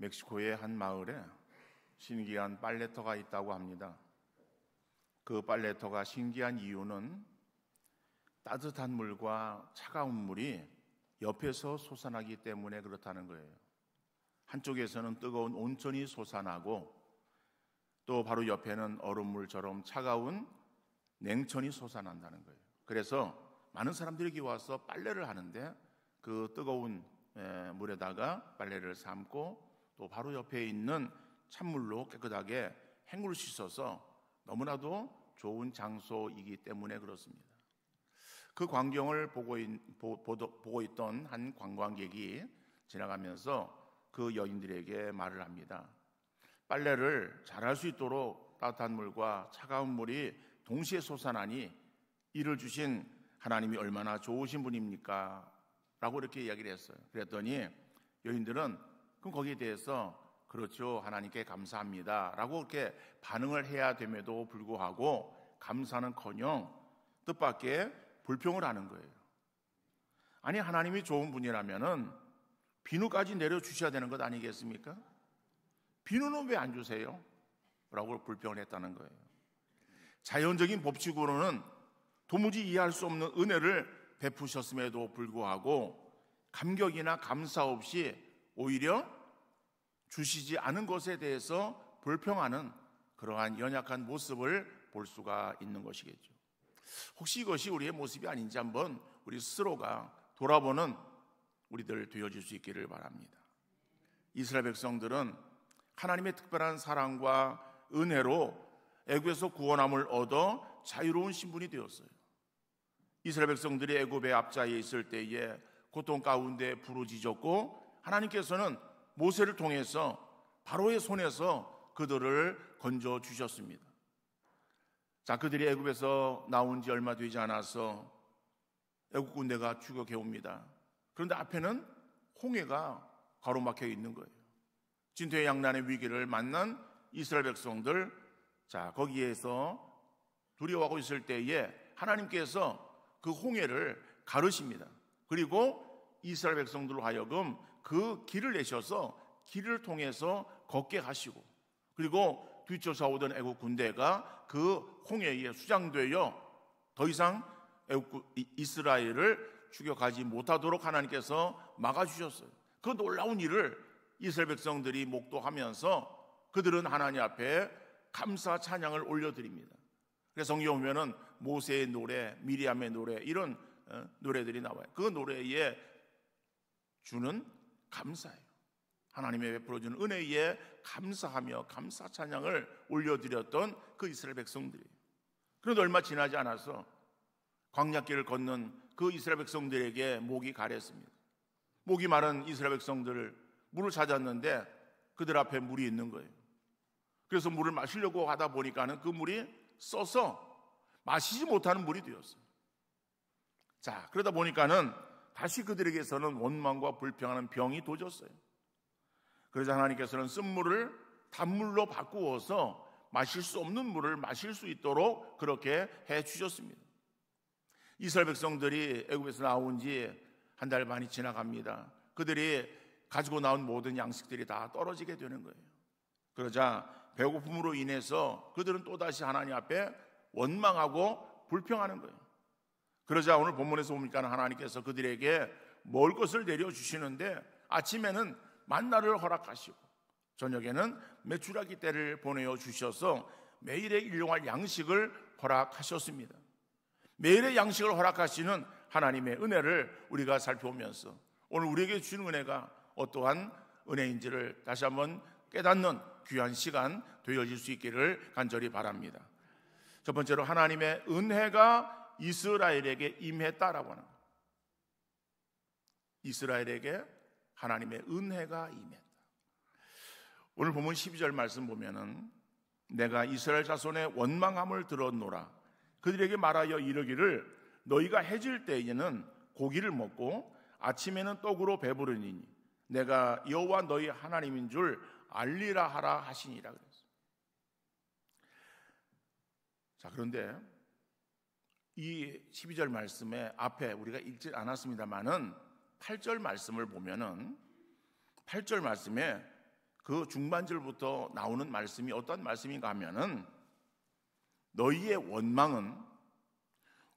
멕시코의 한 마을에 신기한 빨래터가 있다고 합니다. 그 빨래터가 신기한 이유는 따뜻한 물과 차가운 물이 옆에서 솟아나기 때문에 그렇다는 거예요. 한쪽에서는 뜨거운 온천이 솟아나고 또 바로 옆에는 얼음물처럼 차가운 냉천이 솟아난다는 거예요. 그래서 많은 사람들이 여기 와서 빨래를 하는데 그 뜨거운 물에다가 빨래를 삶고 또 바로 옆에 있는 찬물로 깨끗하게 헹굴 씻어서 너무나도 좋은 장소이기 때문에 그렇습니다. 그 광경을 보고 있던 한 관광객이 지나가면서 그 여인들에게 말을 합니다. 빨래를 잘할 수 있도록 따뜻한 물과 차가운 물이 동시에 솟아나니 이를 주신 하나님이 얼마나 좋으신 분입니까? 라고 이렇게 이야기를 했어요. 그랬더니 여인들은 그럼 거기에 대해서 그렇죠, 하나님께 감사합니다 라고 이렇게 반응을 해야 됨에도 불구하고 감사는커녕 뜻밖의 불평을 하는 거예요. 아니, 하나님이 좋은 분이라면은 비누까지 내려주셔야 되는 것 아니겠습니까? 비누는 왜 안 주세요? 라고 불평을 했다는 거예요. 자연적인 법칙으로는 도무지 이해할 수 없는 은혜를 베푸셨음에도 불구하고 감격이나 감사 없이 오히려 주시지 않은 것에 대해서 불평하는 그러한 연약한 모습을 볼 수가 있는 것이겠죠. 혹시 이것이 우리의 모습이 아닌지 한번 우리 스스로가 돌아보는 우리들 되어질 수 있기를 바랍니다. 이스라엘 백성들은 하나님의 특별한 사랑과 은혜로 애굽에서 구원함을 얻어 자유로운 신분이 되었어요. 이스라엘 백성들이 애굽의 앞자에 있을 때에 고통 가운데 부르짖었고 하나님께서는 모세를 통해서 바로의 손에서 그들을 건져 주셨습니다. 자, 그들이 애굽에서 나온 지 얼마 되지 않아서 애굽 군대가 추격해 옵니다. 그런데 앞에는 홍해가 가로막혀 있는 거예요. 진퇴양난의 위기를 만난 이스라엘 백성들, 자, 거기에서 두려워하고 있을 때에 하나님께서 그 홍해를 가르십니다. 그리고 이스라엘 백성들로 하여금 그 길을 내셔서 길을 통해서 걷게 하시고, 그리고 뒤쫓아오던 애국 군대가 그 홍해에 수장되어 더 이상 이스라엘을 추격하지 못하도록 하나님께서 막아주셨어요. 그 놀라운 일을 이스라엘 백성들이 목도하면서 그들은 하나님 앞에 감사 찬양을 올려드립니다. 그래서 성경에 보면은 모세의 노래, 미리암의 노래, 이런 노래들이 나와요. 그 노래에 주는 감사예요. 하나님의 베풀어주는 은혜에 감사하며 감사 찬양을 올려드렸던 그 이스라엘 백성들이에요. 그런데 얼마 지나지 않아서 광야길을 걷는 그 이스라엘 백성들에게 목이 가랬습니다. 목이 마른 이스라엘 백성들을 물을 찾았는데 그들 앞에 물이 있는 거예요. 그래서 물을 마시려고 하다 보니까는 그 물이 써서 마시지 못하는 물이 되었어요. 자, 그러다 보니까는 다시 그들에게서는 원망과 불평하는 병이 도졌어요. 그러자 하나님께서는 쓴물을 단물로 바꾸어서 마실 수 없는 물을 마실 수 있도록 그렇게 해 주셨습니다. 이스라엘 백성들이 애굽에서 나온 지 한 달 반이 지나갑니다. 그들이 가지고 나온 모든 양식들이 다 떨어지게 되는 거예요. 그러자 배고픔으로 인해서 그들은 또다시 하나님 앞에 원망하고 불평하는 거예요. 그러자 오늘 본문에서 보니까 하나님께서 그들에게 먹을 것을 내려주시는데 아침에는 만나를 허락하시고 저녁에는 메추라기 떼를 보내어 주셔서 매일의 일용할 양식을 허락하셨습니다. 매일의 양식을 허락하시는 하나님의 은혜를 우리가 살펴보면서 오늘 우리에게 주는 은혜가 어떠한 은혜인지를 다시 한번 깨닫는 귀한 시간 되어질 수 있기를 간절히 바랍니다. 첫 번째로 하나님의 은혜가 이스라엘에게 임했다라고 하는 거예요. 이스라엘에게 하나님의 은혜가 임했다. 오늘 보면 12절 말씀 보면은 내가 이스라엘 자손의 원망함을 들었노라. 그들에게 말하여 이르기를 너희가 해질 때에는 고기를 먹고 아침에는 떡으로 배부르니 내가 여호와 너희 하나님인 줄 알리라 하라 하시니라 그랬어요. 자, 그런데 이 12절 말씀의 앞에 우리가 읽지 않았습니다만은 8절 말씀을 보면은 8절 말씀에 그 중반절부터 나오는 말씀이 어떤 말씀인가 하면은 너희의 원망은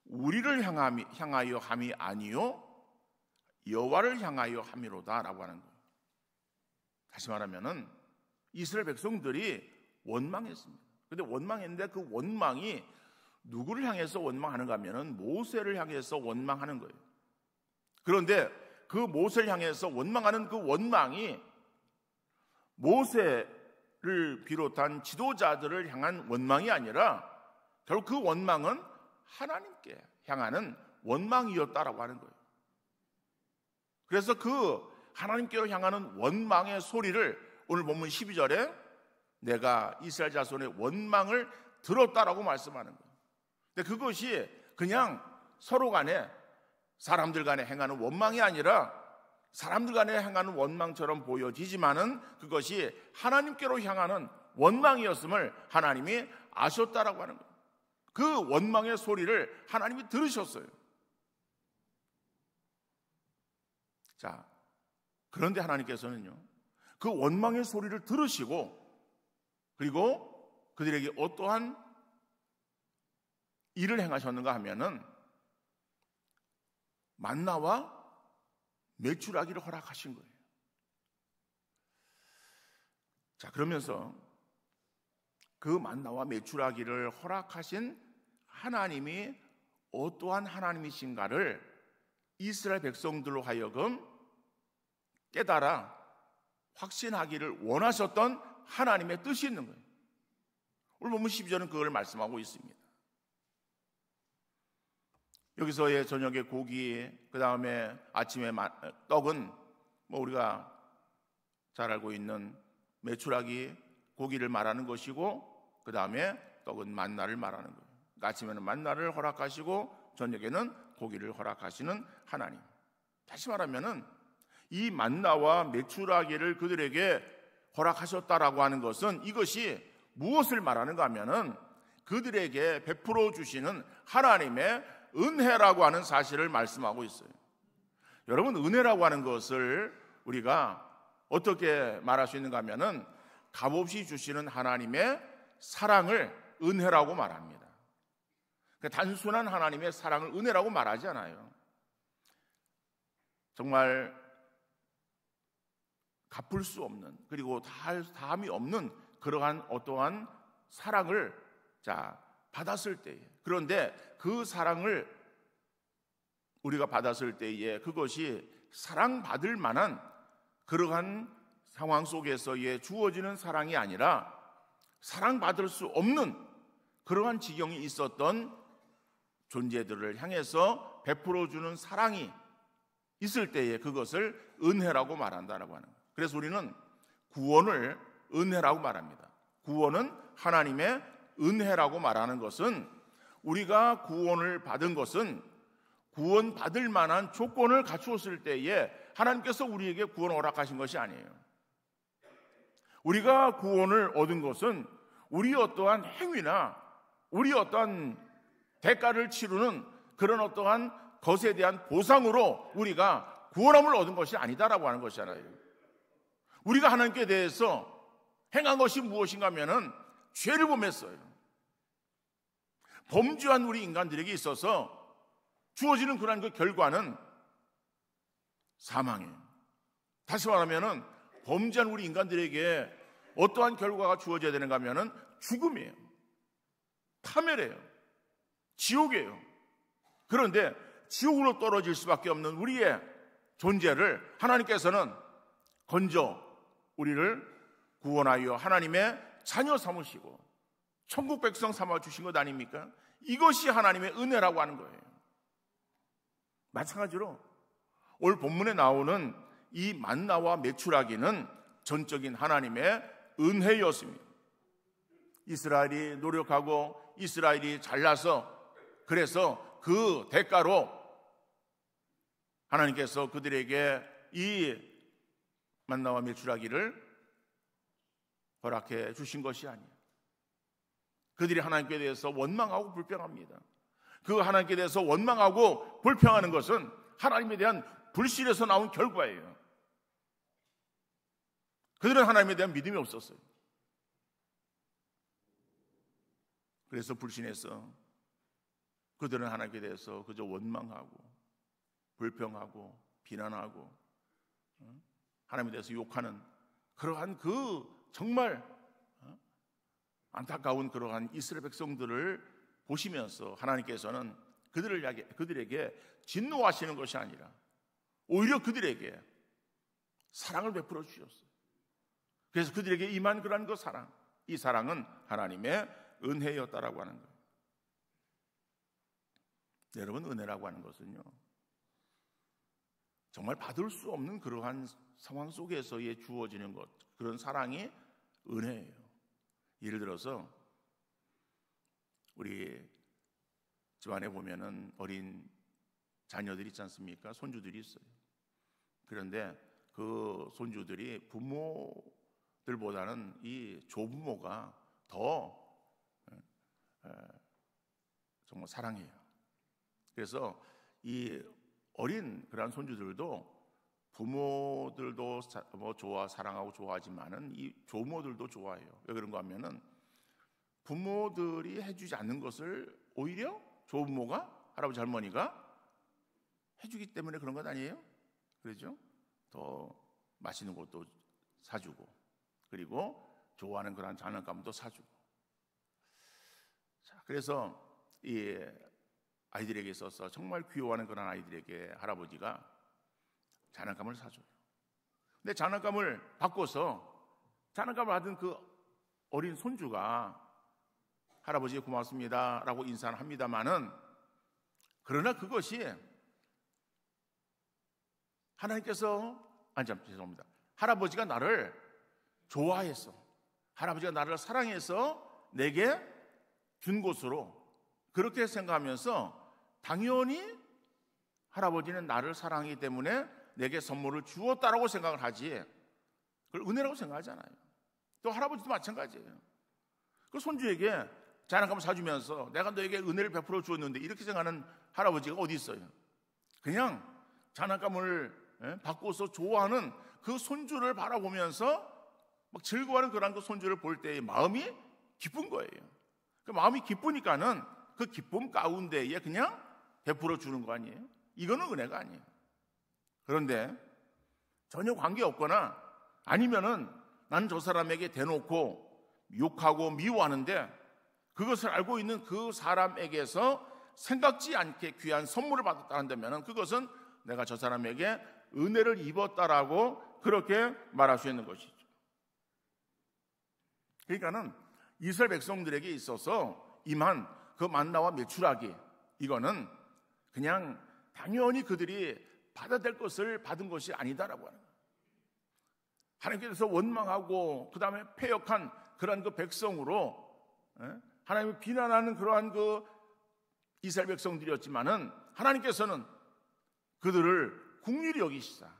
우리를 향하여 함이 아니요 여호와를 향하여 함이로다라고 하는 거예요. 다시 말하면은 이스라엘 백성들이 원망했습니다. 그런데 원망했는데 그 원망이 누구를 향해서 원망하는가 하면은 모세를 향해서 원망하는 거예요. 그런데 그 모세를 향해서 원망하는 그 원망이 모세를 비롯한 지도자들을 향한 원망이 아니라 결국 그 원망은 하나님께 향하는 원망이었다라고 하는 거예요. 그래서 그 하나님께로 향하는 원망의 소리를 오늘 본문 12절에 내가 이스라엘 자손의 원망을 들었다라고 말씀하는 거예요. 근데 그것이 그냥 서로 간에 사람들 간에 행하는 원망이 아니라 사람들 간에 행하는 원망처럼 보여지지만은 그것이 하나님께로 향하는 원망이었음을 하나님이 아셨다라고 하는 거예요. 그 원망의 소리를 하나님이 들으셨어요. 자, 그런데 하나님께서는요, 그 원망의 소리를 들으시고 그리고 그들에게 어떠한 일을 행하셨는가 하면은 만나와 메추라기를 허락하신 거예요. 자, 그러면서 그 만나와 메추라기를 허락하신 하나님이 어떠한 하나님이신가를 이스라엘 백성들로 하여금 깨달아 확신하기를 원하셨던 하나님의 뜻이 있는 거예요. 오늘 본문 12절은 그걸 말씀하고 있습니다. 여기서의 저녁에 고기, 그 다음에 아침에 떡은 뭐 우리가 잘 알고 있는 메추라기 고기를 말하는 것이고, 그 다음에 떡은 만나를 말하는 거예요. 그러니까 아침에는 만나를 허락하시고 저녁에는 고기를 허락하시는 하나님. 다시 말하면은 이 만나와 메추라기를 그들에게 허락하셨다라고 하는 것은 이것이 무엇을 말하는가 하면은 그들에게 베풀어 주시는 하나님의 은혜라고 하는 사실을 말씀하고 있어요. 여러분, 은혜라고 하는 것을 우리가 어떻게 말할 수 있는가 하면은 값없이 주시는 하나님의 사랑을 은혜라고 말합니다. 단순한 하나님의 사랑을 은혜라고 말하지 않아요. 정말 갚을 수 없는, 그리고 다함이 없는 그러한 어떠한 사랑을 받았을 때에, 그런데 그 사랑을 우리가 받았을 때에 그것이 사랑받을 만한 그러한 상황 속에서의 주어지는 사랑이 아니라 사랑받을 수 없는 그러한 지경이 있었던 존재들을 향해서 베풀어주는 사랑이 있을 때에 그것을 은혜라고 말한다라고 하는 거예요. 그래서 우리는 구원을 은혜라고 말합니다. 구원은 하나님의 은혜라고 말하는 것은 우리가 구원을 받은 것은 구원받을 만한 조건을 갖추었을 때에 하나님께서 우리에게 구원을 허락하신 것이 아니에요. 우리가 구원을 얻은 것은 우리 어떠한 행위나 우리 어떠한 대가를 치르는 그런 어떠한 것에 대한 보상으로 우리가 구원함을 얻은 것이 아니다라고 하는 것이잖아요. 우리가 하나님께 대해서 행한 것이 무엇인가 하면은 죄를 범했어요. 범죄한 우리 인간들에게 있어서 주어지는 그런 그 결과는 사망이에요. 다시 말하면은 범죄한 우리 인간들에게 어떠한 결과가 주어져야 되는가 하면은 죽음이에요. 파멸이에요. 지옥이에요. 그런데 지옥으로 떨어질 수밖에 없는 우리의 존재를 하나님께서는 건져 우리를 구원하여 하나님의 자녀 삼으시고 천국 백성 삼아 주신 것 아닙니까? 이것이 하나님의 은혜라고 하는 거예요. 마찬가지로 오늘 본문에 나오는 이 만나와 메추라기는 전적인 하나님의 은혜였습니다. 이스라엘이 노력하고 이스라엘이 잘나서 그래서 그 대가로 하나님께서 그들에게 이 만나와 메추라기를 허락해 주신 것이 아니에요. 그들이 하나님께 대해서 원망하고 불평합니다. 그 하나님께 대해서 원망하고 불평하는 것은 하나님에 대한 불신에서 나온 결과예요. 그들은 하나님에 대한 믿음이 없었어요. 그래서 불신해서 그들은 하나님께 대해서 그저 원망하고 불평하고 비난하고 하나님에 대해서 욕하는 그러한 그 정말 안타까운 그러한 이스라엘 백성들을 보시면서 하나님께서는 그들에게 진노하시는 것이 아니라 오히려 그들에게 사랑을 베풀어 주셨어요. 그래서 그들에게 임한 그러한 그 사랑, 이 사랑은 하나님의 은혜였다라고 하는 거예요. 여러분, 은혜라고 하는 것은요, 정말 받을 수 없는 그러한 상황 속에서의 주어지는 것, 그런 사랑이 은혜예요. 예를 들어서 우리 집안에 보면은 어린 자녀들이 있지 않습니까? 손주들이 있어요. 그런데 그 손주들이 부모들보다는 이 조부모가 더 정말 사랑해요. 그래서 이 어린 그러한 손주들도 부모들도 사랑하고 좋아하지만은 이 조모들도 좋아해요. 왜 그런가 하면은 부모들이 해주지 않는 것을 오히려 조부모가, 할아버지 할머니가 해주기 때문에 그런 것 아니에요? 그렇죠? 더 맛있는 것도 사주고, 그리고 좋아하는 그런 장난감도 사주고. 자, 그래서 이 아이들에게 있어서 정말 귀여워하는 그런 아이들에게 할아버지가 장난감을 사줘요. 근데 장난감을 바꿔서 장난감을 받은 그 어린 손주가 할아버지 고맙습니다 라고 인사를 합니다마는, 그러나 그것이 죄송합니다. 할아버지가 나를 좋아해서, 할아버지가 나를 사랑해서 내게 준 것으로 그렇게 생각하면서 당연히 할아버지는 나를 사랑하기 때문에 내게 선물을 주었다라고 생각을 하지, 그걸 은혜라고 생각하지 않아요. 또 할아버지도 마찬가지예요. 그 손주에게 장난감을 사주면서 내가 너에게 은혜를 베풀어 주었는데 이렇게 생각하는 할아버지가 어디 있어요? 그냥 장난감을 바꿔서 좋아하는 그 손주를 바라보면서 막 즐거워하는 그런 그 손주를 볼 때의 마음이 기쁜 거예요. 그 마음이 기쁘니까는 그 기쁨 가운데에 그냥 베풀어 주는 거 아니에요? 이거는 은혜가 아니에요. 그런데 전혀 관계없거나 아니면은 나는 저 사람에게 대놓고 욕하고 미워하는데 그것을 알고 있는 그 사람에게서 생각지 않게 귀한 선물을 받았다 한다면 그것은 내가 저 사람에게 은혜를 입었다라고 그렇게 말할 수 있는 것이죠. 그러니까는 이스라엘 백성들에게 있어서 임한 그 만나와 메추라기, 이거는 그냥 당연히 그들이 받아야 될 것을 받은 것이 아니다라고 하는 거예요. 하나님께서 원망하고 그 다음에 패역한 그러한 그 백성으로 하나님을 비난하는 그러한 그 이스라엘 백성들이었지만은 하나님께서는 그들을 긍휼히 여기시사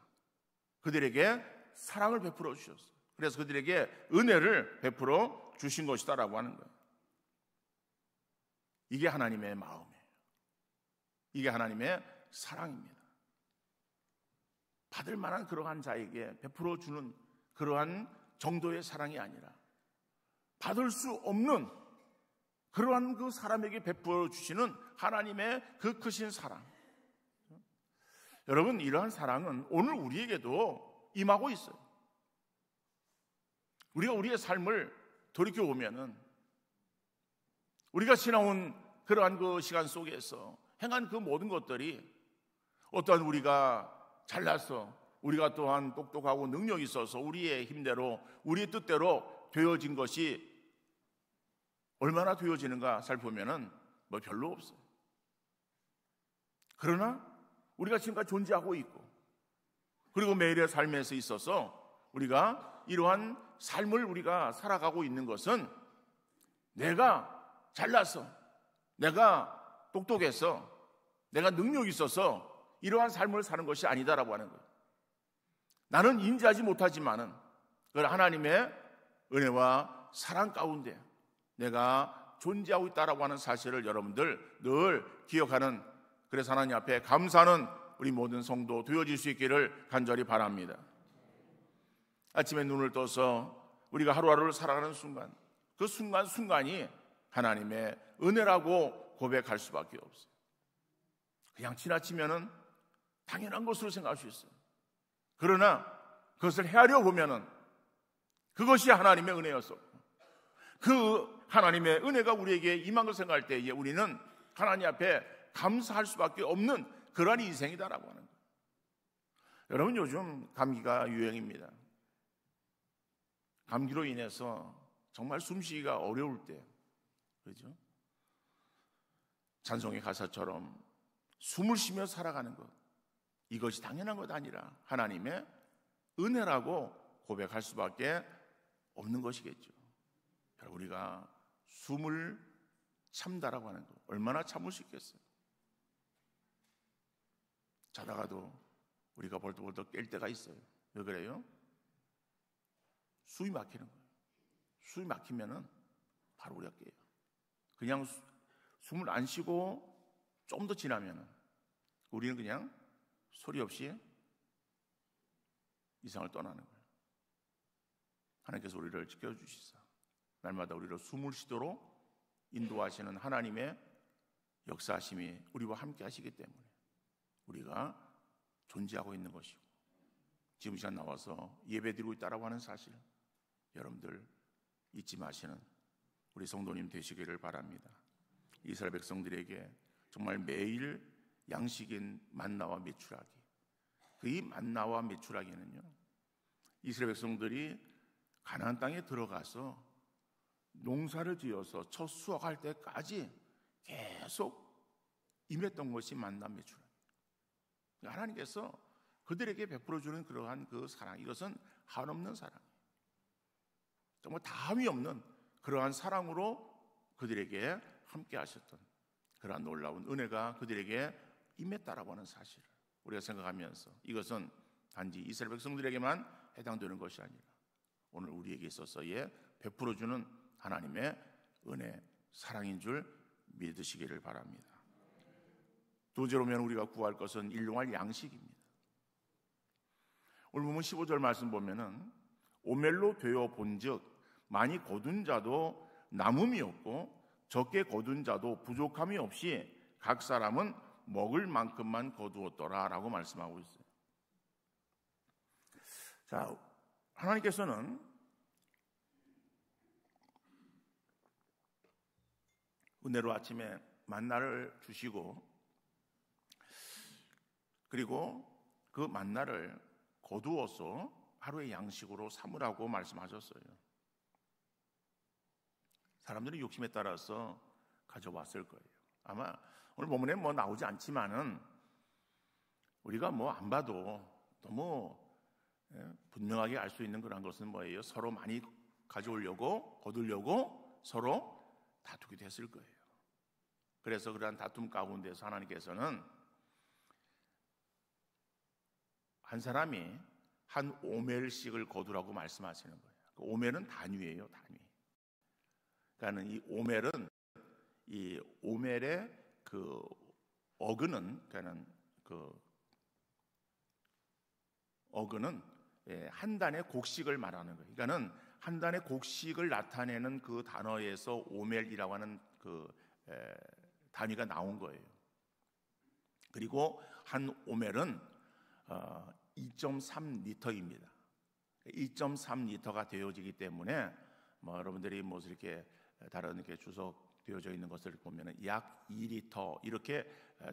그들에게 사랑을 베풀어 주셨어요. 그래서 그들에게 은혜를 베풀어 주신 것이다라고 하는 거예요. 이게 하나님의 마음이에요. 이게 하나님의 사랑입니다. 받을 만한 그러한 자에게 베풀어 주는 그러한 정도의 사랑이 아니라 받을 수 없는 그러한 그 사람에게 베풀어 주시는 하나님의 그 크신 사랑. 여러분, 이러한 사랑은 오늘 우리에게도 임하고 있어요. 우리가 우리의 삶을 돌이켜보면은 우리가 지나온 그러한 그 시간 속에서 행한 그 모든 것들이 어떠한 우리가 잘나서 우리가 또한 똑똑하고 능력이 있어서 우리의 힘대로 우리의 뜻대로 되어진 것이 얼마나 되어지는가 살펴보면은 뭐 별로 없어요. 그러나 우리가 지금까지 존재하고 있고 그리고 매일의 삶에서 있어서 우리가 이러한 삶을 우리가 살아가고 있는 것은 내가 잘나서 내가 똑똑해서 내가 능력이 있어서 이러한 삶을 사는 것이 아니다라고 하는 거예요. 나는 인지하지 못하지만은 그걸 하나님의 은혜와 사랑 가운데 내가 존재하고 있다라고 하는 사실을 여러분들 늘 기억하는, 그래서 하나님 앞에 감사하는 우리 모든 성도 되어질 수 있기를 간절히 바랍니다. 아침에 눈을 떠서 우리가 하루하루를 살아가는 순간, 그 순간순간이 하나님의 은혜라고 고백할 수밖에 없어요. 그냥 지나치면은 당연한 것으로 생각할 수 있어요. 그러나 그것을 헤아려 보면은 그것이 하나님의 은혜였어. 그 하나님의 은혜가 우리에게 임한 것을 생각할 때에 우리는 하나님 앞에 감사할 수밖에 없는 그러한 인생이다라고 하는 거예요. 여러분, 요즘 감기가 유행입니다. 감기로 인해서 정말 숨쉬기가 어려울 때, 그렇죠? 찬송의 가사처럼 숨을 쉬며 살아가는 것, 이것이 당연한 것 아니라 하나님의 은혜라고 고백할 수밖에 없는 것이겠죠. 우리가 숨을 참다라고 하는 것, 얼마나 참을 수 있겠어요? 자다가도 우리가 벌떡벌떡 깰 때가 있어요. 왜 그래요? 숨이 막히는 거예요. 숨이 막히면은 바로 우리가 깨요. 그냥 숨을 안 쉬고 좀 더 지나면은 우리는 그냥 소리 없이 이상을 떠나는 거예요. 하나님께서 우리를 지켜주시사 날마다 우리를 숨을 쉬도록 인도하시는 하나님의 역사하심이 우리와 함께 하시기 때문에 우리가 존재하고 있는 것이고, 지금 이 시간 나와서 예배드리고 있다라고 하는 사실, 여러분들 잊지 마시는 우리 성도님 되시기를 바랍니다. 이스라엘 백성들에게 정말 매일 양식인 만나와 메추라기, 이 만나와 메추라기는요, 이스라엘 백성들이 가나안 땅에 들어가서 농사를 지어서 첫 수확할 때까지 계속 임했던 것이 만나 메추라기. 하나님께서 그들에게 베풀어주는 그러한 그 사랑, 이것은 한없는 사랑이에요. 정말 다함이 없는 그러한 사랑으로 그들에게 함께 하셨던 그러한 놀라운 은혜가 그들에게 임했다라고 하는 사실을 우리가 생각하면서, 이것은 단지 이스라엘 백성들에게만 해당되는 것이 아니라 오늘 우리에게 있어서의 베풀어주는 하나님의 은혜, 사랑인 줄 믿으시기를 바랍니다. 두 번째로면 우리가 구할 것은 일용할 양식입니다. 오늘 보면 15절 말씀 보면은 오멜로 되어 본즉 많이 거둔 자도 남음이 없고 적게 거둔 자도 부족함이 없이 각 사람은 먹을 만큼만 거두었더라 라고 말씀하고 있어요. 자, 하나님께서는 은혜로 아침에 만나를 주시고, 그리고 그 만나를 거두어서 하루의 양식으로 삼으라고 말씀하셨어요. 사람들이 욕심에 따라서 가져왔을 거예요. 아마 오늘 본문에 뭐 나오지 않지만은 우리가 뭐 안 봐도 너무 분명하게 알 수 있는 그런 것은 뭐예요? 서로 많이 가져오려고, 거두려고 서로 다투기도 했을 거예요. 그래서 그러한 다툼 가운데서 하나님께서는 한 사람이 한 오멜씩을 거두라고 말씀하시는 거예요. 그 오멜은 단위예요, 단위. 그러니까 이 오멜은, 이 오멜의 그 어근은, 그러니까 그 어근은 한 단의 곡식을 말하는 거예요. 그러니까는 한 단의 곡식을 나타내는 그 단어에서 오멜이라고 하는 그 단위가 나온 거예요. 그리고 한 오멜은 2.3리터입니다. 2.3리터가 되어지기 때문에 뭐 여러분들이 뭐 이렇게 다른 이렇게 주석 되어져 있는 것을 보면은 약 2리터 이렇게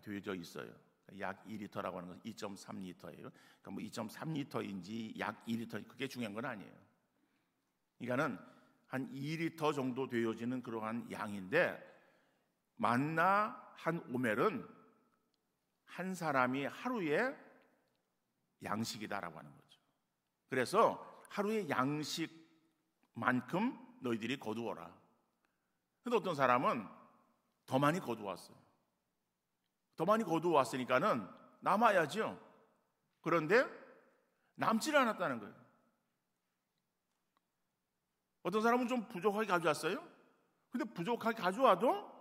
되어져 있어요. 약 2리터라고 하는 것은 2.3리터예요. 그러니까 뭐 2.3리터인지 약 2리터, 그게 중요한 건 아니에요. 그러니까는 한 2리터 정도 되어지는 그러한 양인데, 만나 한 오멜은 한 사람이 하루에 양식이다라고 하는 거죠. 그래서 하루의 양식만큼 너희들이 거두어라. 근데 어떤 사람은 더 많이 거두었어요. 더 많이 거두었으니까는 남아야죠. 그런데 남질 않았다는 거예요. 어떤 사람은 좀 부족하게 가져왔어요. 근데 부족하게 가져와도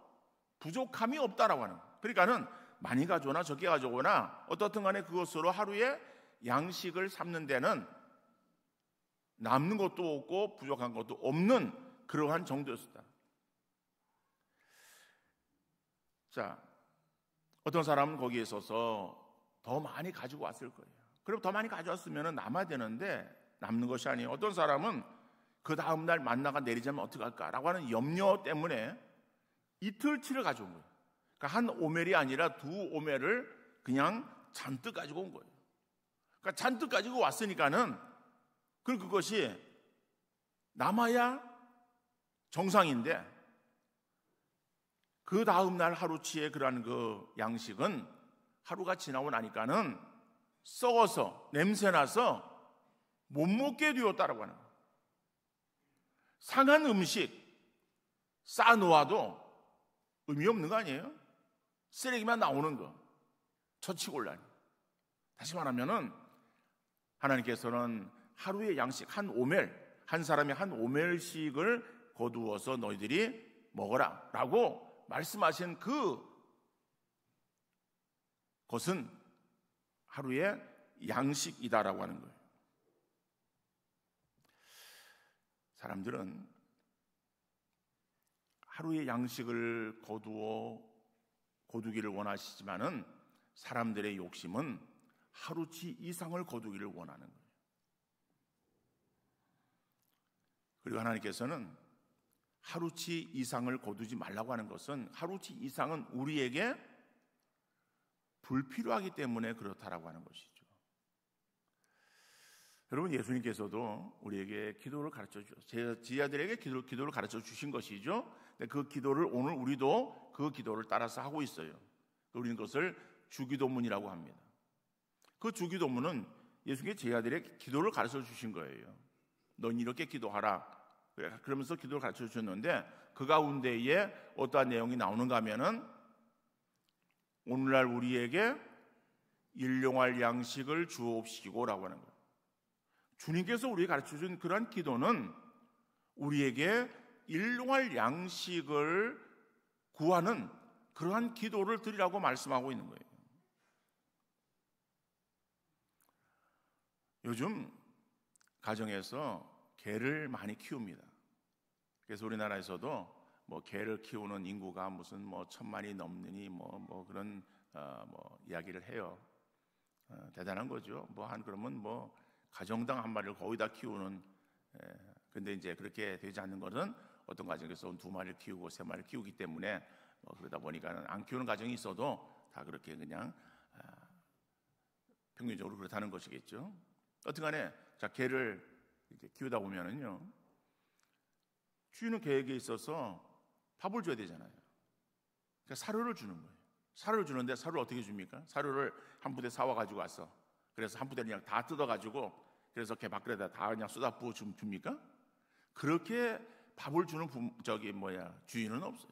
부족함이 없다라고 하는 거예요. 그러니까는 많이 가져오나 적게 가져오나 어떻든 간에 그것으로 하루에 양식을 삼는 데는 남는 것도 없고 부족한 것도 없는 그러한 정도였다. 자, 어떤 사람은 거기에 있어서 더 많이 가지고 왔을 거예요. 그럼 더 많이 가져왔으면 남아야 되는데 남는 것이 아니에요. 어떤 사람은 그 다음 날 만나가 내리자면 어떡할까라고 하는 염려 때문에 이틀치를 가져온 거예요. 그러니까 한 오멜이 아니라 두 오멜을 그냥 잔뜩 가지고 온 거예요. 그러니까 잔뜩 가지고 왔으니까는 그것이 남아야 정상인데 그 다음 날 하루치의 그러한 그 양식은 하루가 지나고 나니까는 썩어서 냄새나서 못 먹게 되었다라고 하는 거예요. 상한 음식 쌓아놓아도 의미 없는 거 아니에요? 쓰레기만 나오는 거, 처치곤란. 다시 말하면은 하나님께서는 하루의 양식 한 오멜, 한 사람이 한 오멜씩을 거두어서 너희들이 먹어라 라고 말씀하신 그것은 하루의 양식이다라고 하는 거예요. 사람들은 하루의 양식을 거두기를 원하시지만은 사람들의 욕심은 하루치 이상을 거두기를 원하는 거예요. 그리고 하나님께서는 하루치 이상을 거두지 말라고 하는 것은 하루치 이상은 우리에게 불필요하기 때문에 그렇다라고 하는 것이죠. 여러분, 예수님께서도 우리에게 기도를 가르쳐 주셨어요. 제자들에게 기도를 가르쳐 주신 것이죠. 그 기도를 오늘 우리도 그 기도를 따라서 하고 있어요. 우리는 그것을 주기도문이라고 합니다. 그 주기도문은 예수님께 제자들에게 기도를 가르쳐 주신 거예요. 넌 이렇게 기도하라. 그러면서 기도를 가르쳐 주셨는데 그 가운데에 어떠한 내용이 나오는가 하면은 오늘날 우리에게 일용할 양식을 주옵시고라고 하는 거예요. 주님께서 우리에게 가르쳐 준 그러한 기도는 우리에게 일용할 양식을 구하는 그러한 기도를 드리라고 말씀하고 있는 거예요. 요즘 가정에서 개를 많이 키웁니다. 그래서 우리나라에서도 개를 키우는 인구가 무슨 1,000만이 넘느니 그런 이야기를 해요. 대단한 거죠. 그러면 가정당 한 마리를 거의 다 키우는. 근데 이제 그렇게 되지 않는 것은 어떤 가정에서 2마리를 키우고 3마리를 키우기 때문에 그러다 보니까 안 키우는 가정이 있어도 다 그렇게 그냥 평균적으로 그렇다는 것이겠죠. 어쨌간에 개를 이렇게 키우다 보면은요, 주인은 개에게 있어서 밥을 줘야 되잖아요. 그러니까 사료를 주는 거예요. 사료를 주는데 사료를 어떻게 줍니까? 사료를 한 부대 사와 가지고 왔어. 그래서 한 부대를 그냥 다 뜯어 가지고 그래서 개 밖에다 다 그냥 쏟아 부어 줍니까? 그렇게 밥을 주는 주인은 없어요.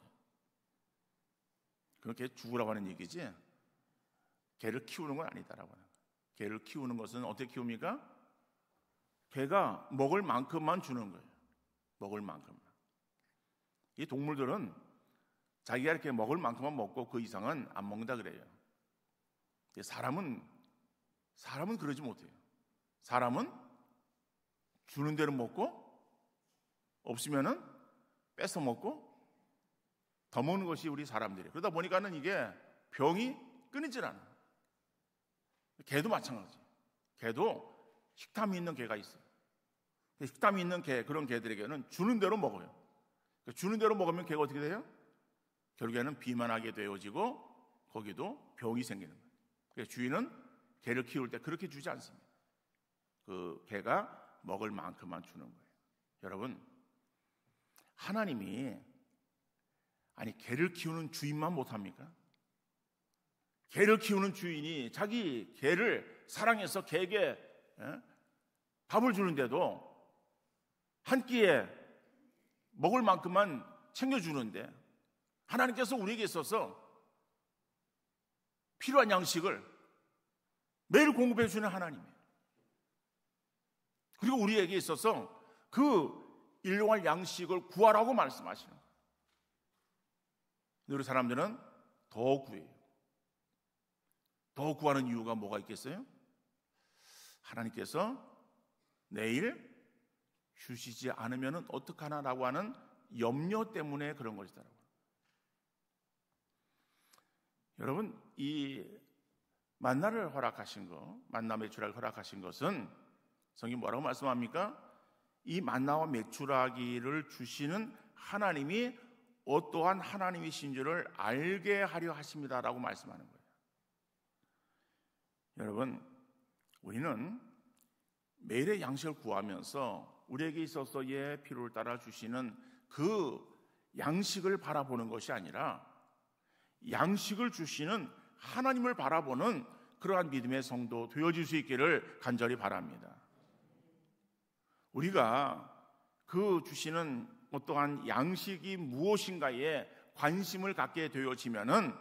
그렇게 죽으라고 하는 얘기지. 개를 키우는 건 아니다라고 하는 거예요. 개를 키우는 것은 어떻게 키웁니까? 개가 먹을 만큼만 주는 거예요. 먹을 만큼만. 이 동물들은 자기가 이렇게 먹을 만큼만 먹고 그 이상은 안 먹는다 그래요. 사람은 그러지 못해요. 사람은 주는 대로 먹고 없으면은 뺏어 먹고 더 먹는 것이 우리 사람들이에요. 그러다 보니까는 이게 병이 끊이질 않아요. 개도 마찬가지예요. 개도 식탐이 있는 개가 있어요. 식탐이 있는 개, 그런 개들에게는 주는 대로 먹어요. 주는 대로 먹으면 개가 어떻게 돼요? 결국에는 비만하게 되어지고 거기도 병이 생기는 거예요. 그래서 주인은 개를 키울 때 그렇게 주지 않습니다. 그 개가 먹을 만큼만 주는 거예요. 여러분, 하나님이 개를 키우는 주인만 못합니까? 개를 키우는 주인이 자기 개를 사랑해서 개에게 밥을 주는데도 한 끼에 먹을 만큼만 챙겨주는데 하나님께서 우리에게 있어서 필요한 양식을 매일 공급해 주는 하나님이에요. 그리고 우리에게 있어서 그 일용할 양식을 구하라고 말씀하시는 거예요. 우리 사람들은 더 구해요. 더 구하는 이유가 뭐가 있겠어요? 하나님께서 내일 주시지 않으면 어떡하나라고 하는 염려 때문에 그런 것이더라고요. 여러분, 이 만나를 허락하신 것, 만나 메추라기를 허락하신 것은 성경이 뭐라고 말씀합니까? 이 만나와 메추라기를 주시는 하나님이 어떠한 하나님이신 줄을 알게 하려 하십니다라고 말씀하는 거예요. 여러분, 우리는 매일의 양식을 구하면서 우리에게 있어서의 필요를 따라 주시는 그 양식을 바라보는 것이 아니라 양식을 주시는 하나님을 바라보는 그러한 믿음의 성도 되어질 수 있기를 간절히 바랍니다. 우리가 그 주시는 어떠한 양식이 무엇인가에 관심을 갖게 되어지면은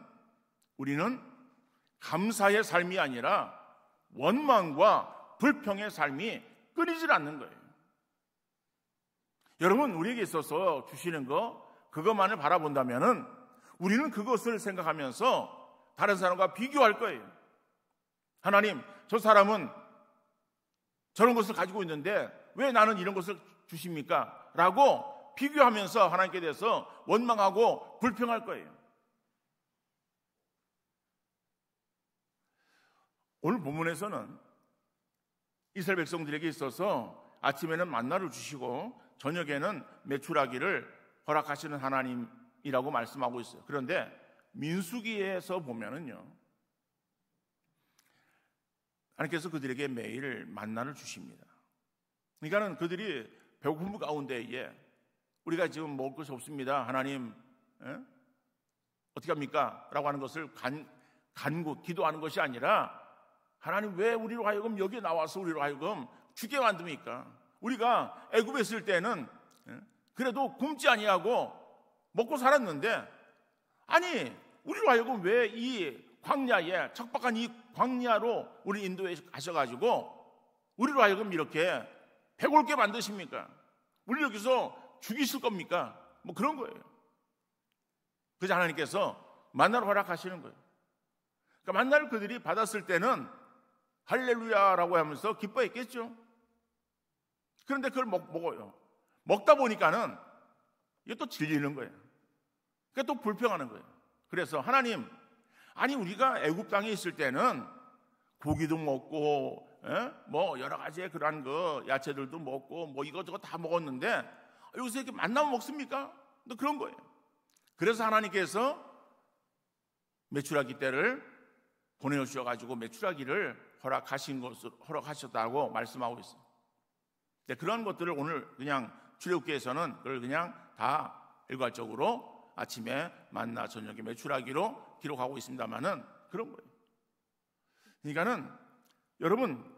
우리는 감사의 삶이 아니라 원망과 불평의 삶이 끊이질 않는 거예요. 여러분, 우리에게 있어서 주시는 거 그것만을 바라본다면은 우리는 그것을 생각하면서 다른 사람과 비교할 거예요. 하나님, 저 사람은 저런 것을 가지고 있는데 왜 나는 이런 것을 주십니까? 라고 비교하면서 하나님께 대해서 원망하고 불평할 거예요. 오늘 본문에서는 이스라엘 백성들에게 있어서 아침에는 만나를 주시고 저녁에는 메추라기를 허락하시는 하나님이라고 말씀하고 있어요. 그런데 민수기에서 보면은요, 하나님께서 그들에게 매일 만나를 주십니다. 그러니까는 그들이 배고픔 가운데에 우리가 지금 먹을 것이 없습니다. 하나님, 어떻게 합니까? 라고 하는 것을 간구, 기도하는 것이 아니라 하나님 왜 우리로 하여금 여기에 나와서 우리로 하여금 죽게 만듭니까? 우리가 애굽에 있을 때는 그래도 굶지 아니하고 먹고 살았는데 아니 우리로 하여금 왜 이 광야에 척박한 이 광야로 우리 인도에 가셔가지고 우리로 하여금 이렇게 배골게 만드십니까? 우리 여기서 죽이실 겁니까? 뭐 그런 거예요. 그래서 하나님께서 만나를 허락하시는 거예요. 그러니까 만나를 그들이 받았을 때는 할렐루야라고 하면서 기뻐했겠죠. 그런데 그걸 먹어요. 먹다 보니까는 이게 또 질리는 거예요. 그러니까 또 불평하는 거예요. 그래서 하나님, 아니 우리가 애굽 땅에 있을 때는 고기도 먹고 뭐 여러 가지의 그러한 그 야채들도 먹고 뭐 이것저것 다 먹었는데 여기서 이렇게 만나면 먹습니까? 또 그런 거예요. 그래서 하나님께서 메추라기 떼를 보내주셔가지고 메추라기를 허락하셨다고 말씀하고 있어요. 그런 것들을 오늘 그냥 출애굽기에서는 그걸 그냥 다 일괄적으로 아침에 만나 저녁에 메추라기로 기록하고 있습니다만은 그런 거예요. 그러니까는 여러분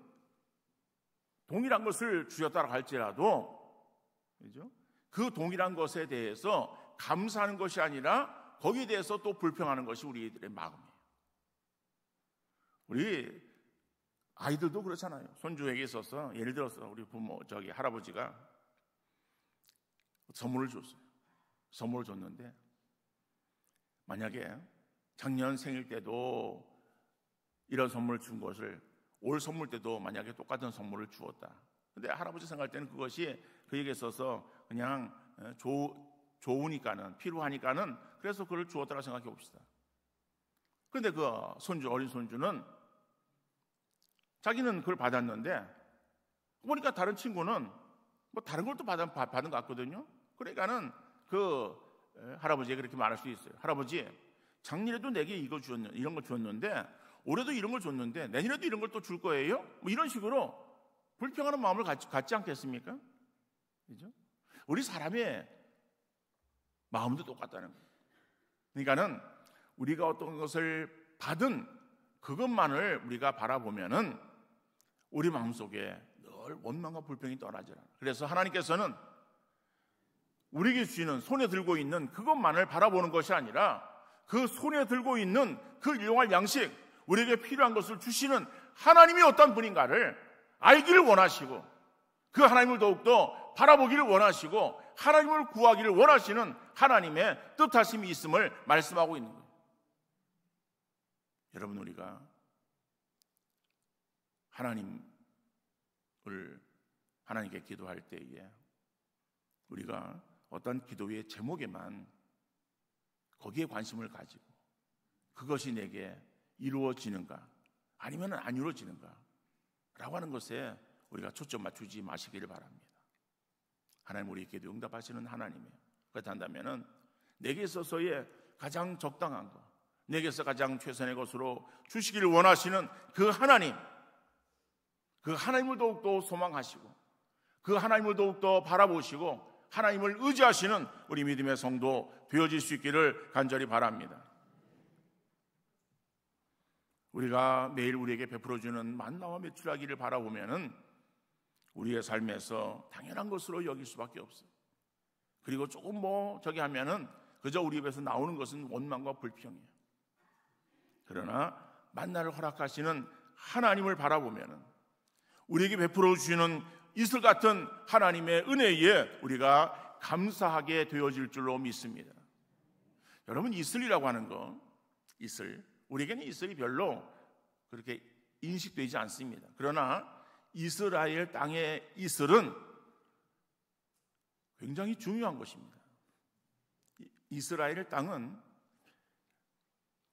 동일한 것을 주셨다고 할지라도 그죠? 그 동일한 것에 대해서 감사하는 것이 아니라 거기에 대해서 또 불평하는 것이 우리들의 마음이에요. 우리 아이들도 그렇잖아요. 손주에게 있어서 예를 들어서 우리 할아버지가 선물을 줬어요. 선물을 줬는데 만약에 작년 생일 때도 이런 선물을 준 것을 올 선물 때도 만약에 똑같은 선물을 주었다. 근데 할아버지 생각할 때는 그것이 그에게 있어서 그냥 좋으니까는 필요하니까는 그래서 그걸 주었다고 생각해 봅시다. 그런데 그 어린 손주는 자기는 그걸 받았는데 보니까 다른 친구는 뭐 다른 걸 또 받은 것 같거든요. 그러니까는 그 할아버지에게 그렇게 말할 수 있어요. 할아버지, 작년에도 내게 이런 걸 줬는데 올해도 이런 걸 줬는데 내년에도 이런 걸 또 줄 거예요? 뭐 이런 식으로 불평하는 마음을 갖지 않겠습니까? 그죠? 우리 사람의 마음도 똑같다는 거예요. 그러니까는 우리가 어떤 것을 받은 그것만을 우리가 바라보면은 우리 마음속에 늘 원망과 불평이 떠나지 않아요. 그래서 하나님께서는 우리에게 주시는 손에 들고 있는 그것만을 바라보는 것이 아니라 그 손에 들고 있는 그 일용할 양식, 우리에게 필요한 것을 주시는 하나님이 어떤 분인가를 알기를 원하시고 그 하나님을 더욱더 바라보기를 원하시고 하나님을 구하기를 원하시는 하나님의 뜻하심이 있음을 말씀하고 있는 거예요. 여러분, 우리가 하나님께 기도할 때에 우리가 어떤 기도의 제목에만 거기에 관심을 가지고 그것이 내게 이루어지는가 아니면 안 이루어지는가 라고 하는 것에 우리가 초점 맞추지 마시기를 바랍니다. 하나님 우리 기도 응답하시는 하나님이에요. 그렇다면 내게 있어서의 가장 적당한 것, 내게서 가장 최선의 것으로 주시기를 원하시는 그 하나님을 더욱더 소망하시고 그 하나님을 더욱더 바라보시고 하나님을 의지하시는 우리 믿음의 성도 되어질 수 있기를 간절히 바랍니다. 우리가 매일 우리에게 베풀어주는 만나와 메추라기를 바라보면은 우리의 삶에서 당연한 것으로 여길 수밖에 없어요. 그리고 조금 저기 하면은 그저 우리 입에서 나오는 것은 원망과 불평이에요. 그러나 만나를 허락하시는 하나님을 바라보면은 우리에게 베풀어 주시는 이슬 같은 하나님의 은혜에 우리가 감사하게 되어질 줄로 믿습니다. 여러분, 이슬이라고 하는 거, 우리에게는 이슬이 별로 그렇게 인식되지 않습니다. 그러나 이스라엘 땅의 이슬은 굉장히 중요한 것입니다. 이스라엘 땅은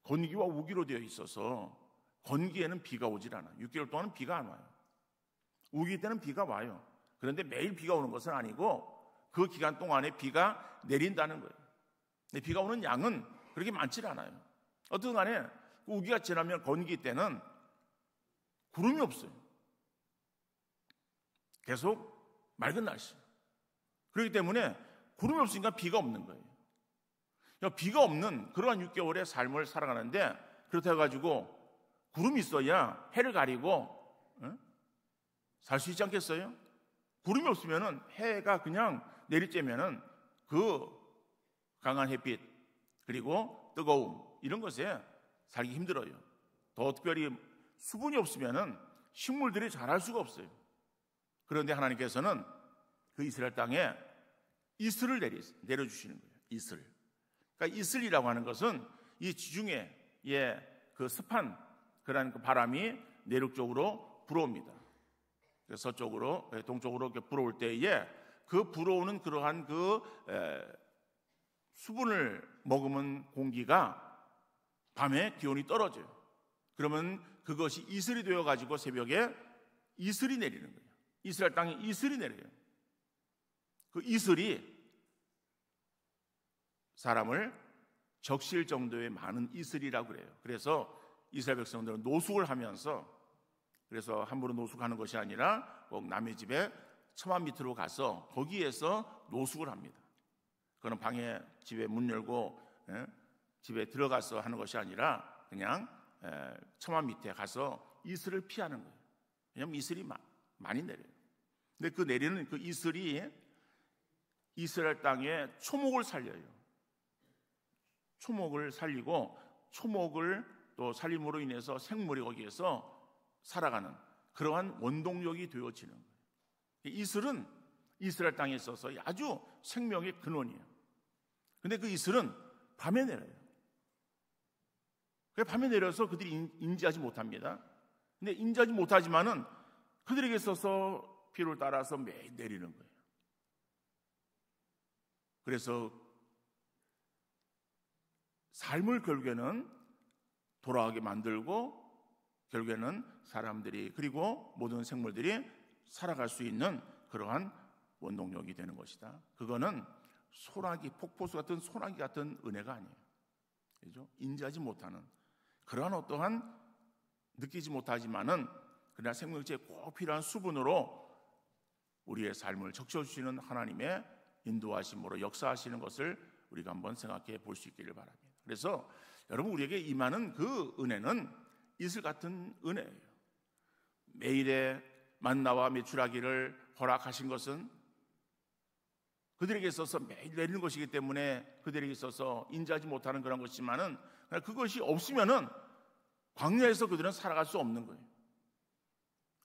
건기와 우기로 되어 있어서 건기에는 비가 오질 않아요. 6개월 동안은 비가 안 와요. 우기 때는 비가 와요. 그런데 매일 비가 오는 것은 아니고 그 기간 동안에 비가 내린다는 거예요. 근데 비가 오는 양은 그렇게 많지 않아요. 어떤 간에 우기가 지나면 건기 때는 구름이 없어요. 계속 맑은 날씨. 그렇기 때문에 구름이 없으니까 비가 없는 거예요. 비가 없는 그러한 6개월의 삶을 살아가는데 그렇다 해가지고 구름이 있어야 해를 가리고 살 수 있지 않겠어요? 구름이 없으면 해가 그냥 내리쬐면 그 강한 햇빛 그리고 뜨거움 이런 것에 살기 힘들어요. 더 특별히 수분이 없으면 식물들이 자랄 수가 없어요. 그런데 하나님께서는 그 이스라엘 땅에 이슬을 내려주시는 거예요. 이슬. 그러니까 이슬이라고 하는 것은 이 지중해의 그 습한 그런 그 바람이 내륙 쪽으로 불어옵니다. 서쪽으로 동쪽으로 이렇게 불어올 때에 그 불어오는 그러한 그 수분을 머금은 공기가 밤에 기온이 떨어져요. 그러면 그것이 이슬이 되어 가지고 새벽에 이슬이 내리는 거예요. 이스라엘 땅에 이슬이 내려요. 그 이슬이 사람을 적실 정도의 많은 이슬이라고 그래요. 그래서 이스라엘 백성들은 노숙을 하면서 그래서 함부로 노숙하는 것이 아니라 꼭 남의 집에 처마 밑으로 가서 거기에서 노숙을 합니다. 그건 방에 집에 문 열고 집에 들어가서 하는 것이 아니라 그냥 처마 밑에 가서 이슬을 피하는 거예요. 왜냐하면 이슬이 많이 내려요. 근데 그 내리는 그 이슬이 이스라엘 땅에 초목을 살려요. 초목을 살리고 초목을 또 살림으로 인해서 생물이 거기에서 살아가는 그러한 원동력이 되어지는 거예요. 이슬은 이스라엘 땅에 있어서 아주 생명의 근원이에요. 그런데 그 이슬은 밤에 내려요. 밤에 내려서 그들이 인지하지 못합니다. 근데 인지하지 못하지만은 그들에게 있어서 피를 따라서 매일 내리는 거예요. 그래서 삶을 결국에는 돌아가게 만들고 결국에는 사람들이 그리고 모든 생물들이 살아갈 수 있는 그러한 원동력이 되는 것이다. 그거는 소나기, 폭포수 같은 소나기 같은 은혜가 아니에요. 그렇죠? 인지하지 못하는 그러한 어떠한 느끼지 못하지만은 그러나 생명체에 꼭 필요한 수분으로 우리의 삶을 적셔주시는 하나님의 인도하심으로 역사하시는 것을 우리가 한번 생각해 볼 수 있기를 바랍니다. 그래서 여러분 우리에게 임하는 그 은혜는 이슬 같은 은혜예요. 매일의 만나와 메추라기를 허락하신 것은 그들에게 있어서 매일 내리는 것이기 때문에 그들에게 있어서 인지하지 못하는 그런 것이지만은 그것이 없으면은 광야에서 그들은 살아갈 수 없는 거예요.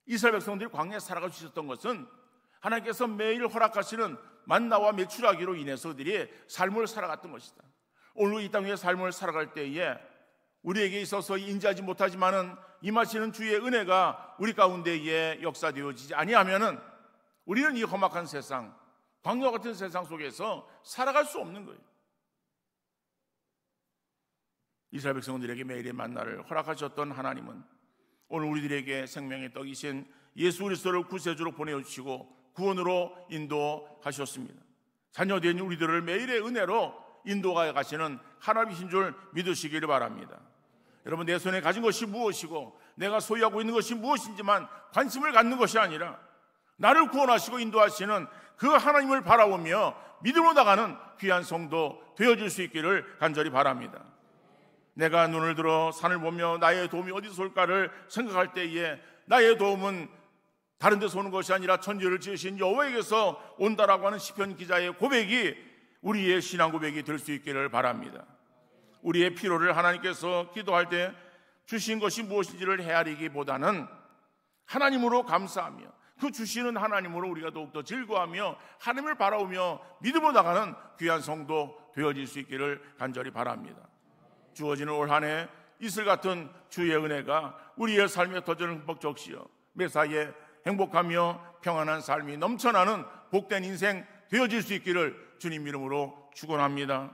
이스라엘 백성들이 광야에서 살아갈 수 있었던 것은 하나님께서 매일 허락하시는 만나와 메추라기로 인해서 그들이 삶을 살아갔던 것이다. 오늘 이 땅 위에 삶을 살아갈 때에 우리에게 있어서 인지하지 못하지만은 임하시는 주의 은혜가 우리 가운데에 역사되어지지 아니하면은 우리는 이 험악한 세상 광야와 같은 세상 속에서 살아갈 수 없는 거예요. 이스라엘 백성들에게 매일의 만나를 허락하셨던 하나님은 오늘 우리들에게 생명의 떡이신 예수 그리스도를 구세주로 보내주시고 구원으로 인도하셨습니다. 자녀된 우리들을 매일의 은혜로 인도하여 가시는 하나님이신 줄 믿으시기를 바랍니다. 여러분, 내 손에 가진 것이 무엇이고 내가 소유하고 있는 것이 무엇인지만 관심을 갖는 것이 아니라 나를 구원하시고 인도하시는 그 하나님을 바라보며 믿음으로 나가는 귀한 성도 되어줄 수 있기를 간절히 바랍니다. 내가 눈을 들어 산을 보며 나의 도움이 어디서 올까를 생각할 때에 나의 도움은 다른 데서 오는 것이 아니라 천지를 지으신 여호와에게서 온다라고 하는 시편 기자의 고백이 우리의 신앙 고백이 될 수 있기를 바랍니다. 우리의 필요를 하나님께서 기도할 때 주신 것이 무엇인지를 헤아리기보다는 하나님으로 감사하며 그 주시는 하나님으로 우리가 더욱더 즐거워하며 하나님을 바라보며 믿음으로 나가는 귀한 성도 되어질 수 있기를 간절히 바랍니다. 주어지는 올 한 해 이슬 같은 주의 은혜가 우리의 삶에 터지는 흠뻑 적시어 매사에 행복하며 평안한 삶이 넘쳐나는 복된 인생 되어질 수 있기를 주님 이름으로 축원합니다.